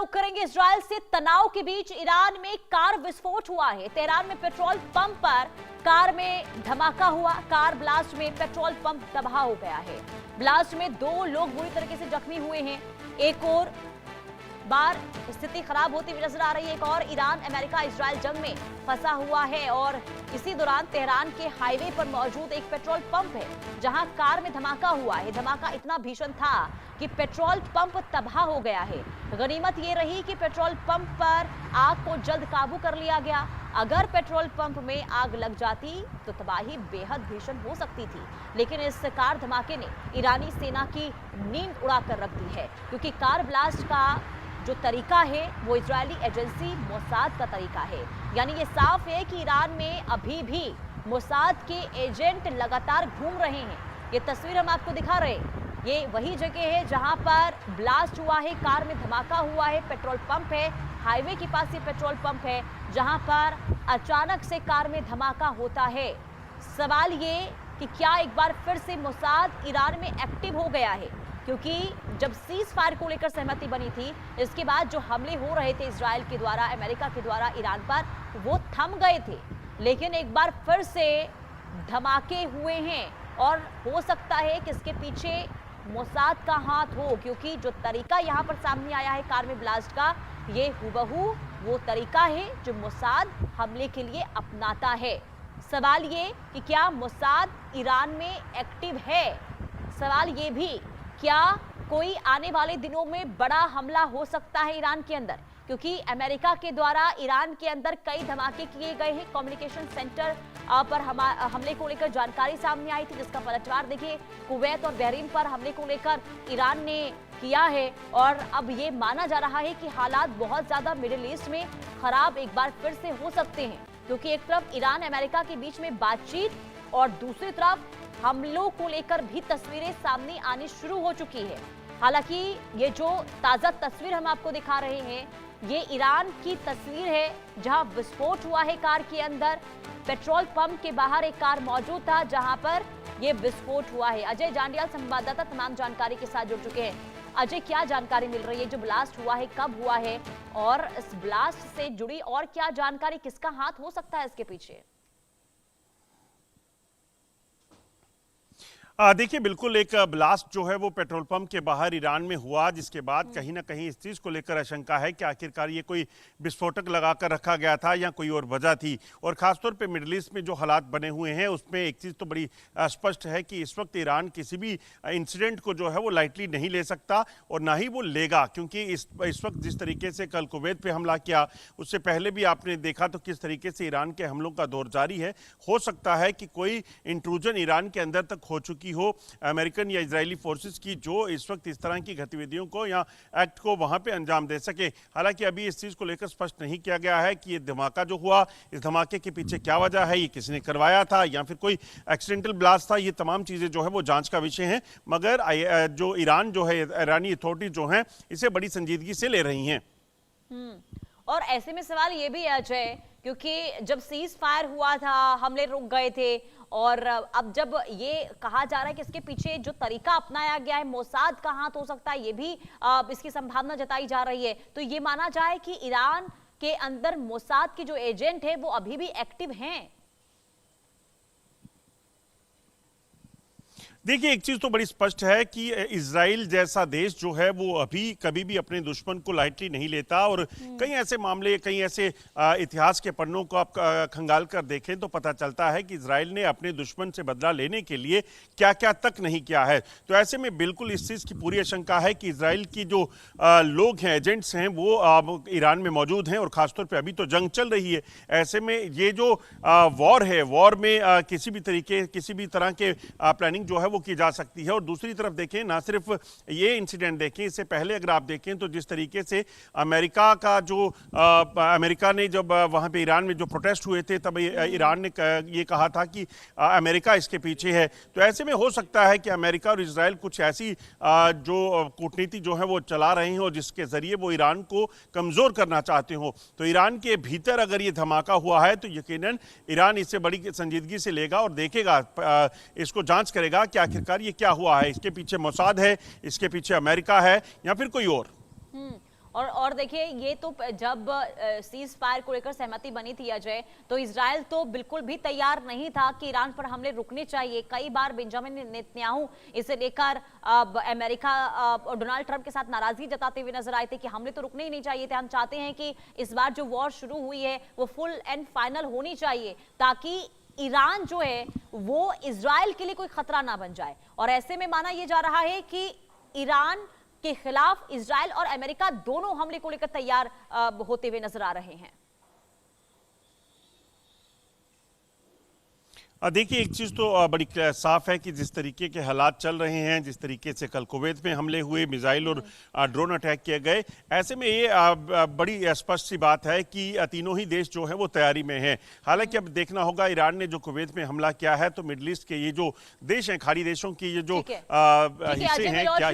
रुख करेंगे इजराइल से। तनाव के बीच ईरान में कार विस्फोट हुआ है। तेहरान में पेट्रोल पंप पर कार में धमाका हुआ। कार ब्लास्ट में पेट्रोल पंप तबाह हो गया है। ब्लास्ट में 2 लोग बुरी तरीके से जख्मी हुए हैं। एक और बार स्थिति खराब होती हुई नजर आ रही है। एक और ईरान अमेरिका इजराइल जंग में फंसा हुआ है और इसी दौरान तेहरान के हाईवे पर मौजूद एक पेट्रोल पंप है जहां कार में धमाका हुआ है। धमाका इतना भीषण था कि पेट्रोल पंप तबाह हो गया है। गनीमत ये रही कि पेट्रोल पंप पर आग को जल्द काबू कर लिया गया। अगर पेट्रोल पंप में आग लग जाती तो तबाही बेहद भीषण हो सकती थी, लेकिन इस कार धमाके ने ईरानी सेना की नींद उड़ाकर रख दी है, क्योंकि कार ब्लास्ट का जो तरीका है वो इजरायली एजेंसी मोसाद का तरीका है। यानी ये साफ है कि ईरान में अभी भी मोसाद के एजेंट लगातार घूम रहे हैं। ये तस्वीर हम आपको दिखा रहे हैं। ये वही जगह है जहां पर ब्लास्ट हुआ है, कार में धमाका हुआ है, पेट्रोल पंप है, हाईवे के पास ये पेट्रोल पंप है जहां पर अचानक से कार में धमाका होता है। सवाल ये कि क्या एक बार फिर से मोसाद ईरान में एक्टिव हो गया है, क्योंकि जब सीज फायर को लेकर सहमति बनी थी, इसके बाद जो हमले हो रहे थे इजराइल के द्वारा, अमेरिका के द्वारा ईरान पर, वो थम गए थे। लेकिन एक बार फिर से धमाके हुए हैं और हो सकता है कि इसके पीछे मोसाद का हाथ हो, क्योंकि जो तरीका यहाँ पर सामने आया है कार में ब्लास्ट का, ये हुबहू वो तरीका है जो मोसाद हमले के लिए अपनाता है। सवाल ये कि क्या मोसाद ईरान में एक्टिव है। सवाल ये भी, क्या कोई आने वाले दिनों में बड़ा हमला हो सकता है ईरान के अंदर, क्योंकि अमेरिका के द्वारा ईरान के अंदर कई धमाके किए गए हैं। कम्युनिकेशन सेंटर पर हमले को लेकर जानकारी सामने आई थी, जिसका पलटवार देखिए कुवैत और बहरीन पर हमले को लेकर ईरान ने किया है। और अब ये माना जा रहा है कि हालात बहुत ज्यादा मिडिल ईस्ट में खराब एक बार फिर से हो सकते हैं, क्योंकि एक तरफ ईरान अमेरिका के बीच में बातचीत और दूसरी तरफ हमलों को लेकर भी तस्वीरें सामने आनी शुरू हो चुकी है। हालांकि ये जो ताजा तस्वीर हम आपको दिखा रहे हैं, ये ईरान की तस्वीर है जहां विस्फोट हुआ है कार के अंदर। पेट्रोल पंप के बाहर एक कार मौजूद था जहां पर यह विस्फोट हुआ है। अजय जांडियाल संवाददाता तमाम जानकारी के साथ जुड़ चुके हैं। अजय, क्या जानकारी मिल रही है, जो ब्लास्ट हुआ है कब हुआ है और इस ब्लास्ट से जुड़ी और क्या जानकारी, किसका हाथ हो सकता है इसके पीछे? देखिए, बिल्कुल एक ब्लास्ट जो है वो पेट्रोल पंप के बाहर ईरान में हुआ, जिसके बाद कहीं ना कहीं इस चीज़ को लेकर आशंका है कि आखिरकार ये कोई विस्फोटक लगाकर रखा गया था या कोई और वजह थी। और ख़ासतौर पे मिडल ईस्ट में जो हालात बने हुए हैं उसमें एक चीज़ तो बड़ी स्पष्ट है कि इस वक्त ईरान किसी भी इंसिडेंट को जो है वो लाइटली नहीं ले सकता और ना ही वो लेगा, क्योंकि इस वक्त जिस तरीके से कल कुवैत पे हमला किया, उससे पहले भी आपने देखा तो किस तरीके से ईरान के हमलों का दौर जारी है। हो सकता है कि कोई इंट्रूजन ईरान के अंदर तक हो चुकी हो अमेरिकन या इजरायली फोर्सेस की, जो इस वक्त इस तरह की गतिविधियों को या एक्ट को वहां पे अंजाम दे सके। हालांकि अभी इस चीज को लेकर स्पष्ट नहीं किया गया है कि ये धमाका जो हुआ, इस धमाके के पीछे क्या वजह है, ये किसने करवाया था या फिर कोई एक्सीडेंटल ब्लास्ट था। ये तमाम चीजें जो है वो जांच का विषय है, मगर जो ईरान जो है, ईरानी अथॉरिटी जो है, इसे बड़ी संजीदगी से ले रही हैं। और ऐसे में सवाल ये भी है अजय, क्योंकि जब सीज फायर हुआ था, हमले रुक गए थे, और अब जब ये कहा जा रहा है कि इसके पीछे जो तरीका अपनाया गया है मोसाद का हाथ हो सकता है, ये भी इसकी संभावना जताई जा रही है। तो ये माना जाए कि ईरान के अंदर मोसाद के जो एजेंट है वो अभी भी एक्टिव हैं। देखिए, एक चीज़ तो बड़ी स्पष्ट है कि इजराइल जैसा देश जो है वो अभी कभी भी अपने दुश्मन को लाइटली नहीं लेता। और कई ऐसे मामले, कई ऐसे इतिहास के पन्नों को आप खंगाल कर देखें तो पता चलता है कि इजराइल ने अपने दुश्मन से बदला लेने के लिए क्या क्या तक नहीं किया है। तो ऐसे में बिल्कुल इस चीज़ की पूरी आशंका है कि इजराइल की जो लोग हैं, एजेंट्स हैं, वो ईरान में मौजूद हैं और ख़ासतौर पर अभी तो जंग चल रही है। ऐसे में ये जो वॉर है, वॉर में किसी भी तरह के प्लानिंग जो है वो की जा सकती है। और दूसरी तरफ देखें, ना सिर्फ ये इंसिडेंट देखें, इससे पहले अगर आप देखें तो जिस तरीके से अमेरिका ने जब वहां पे ईरान में जो प्रोटेस्ट हुए थे, तब ईरान ने ये कहा था कि अमेरिका इसके पीछे है। तो ऐसे में हो सकता है कि अमेरिका और इजराइल कुछ ऐसी जो कूटनीति जो है वो चला रहे हैं और जिसके जरिए वो ईरान को कमजोर करना चाहते हो। तो ईरान के भीतर अगर ये धमाका हुआ है तो यकीनन ईरान इससे बड़ी संजीदगी से लेगा और देखेगा, इसको जांच करेगा कि आखिरकार ये क्या हुआ है। इसके पीछे मोसाद है, इसके पीछे अमेरिका है या फिर कोई और। और देखिए, ये तो जब सीज फायर को लेकर सहमति बनी थी अजय, तो इजराइल तो बिल्कुल भी तैयार नहीं था कि ईरान पर हमले रुकने चाहिए। कई बार बेंजामिन नेतन्याहू इसे लेकर अमेरिका और डोनाल्ड ट्रंप के साथ नाराजगी जताते हुए नजर आए थे कि हमले तो रुकने ही नहीं चाहिए थे। हम चाहते हैं कि इस बार जो वॉर शुरू हुई है वो फुल एंड फाइनल होनी चाहिए, ताकि ईरान जो है वो इजराइल के लिए कोई खतरा ना बन जाए। और ऐसे में माना यह जा रहा है कि ईरान के खिलाफ इजराइल और अमेरिका दोनों हमले को लेकर तैयार होते हुए नजर आ रहे हैं। देखिए, एक चीज़ तो बड़ी साफ है कि जिस तरीके के हालात चल रहे हैं, जिस तरीके से कल कुवैत में हमले हुए, मिसाइल और ड्रोन अटैक किए गए, ऐसे में ये बड़ी स्पष्ट सी बात है कि तीनों ही देश जो हैं वो तैयारी में हैं। हालांकि अब देखना होगा, ईरान ने जो कुवैत में हमला किया है, तो मिडल ईस्ट के ये जो देश हैं, खाड़ी देशों की ये जो हिस्से हैं, क्या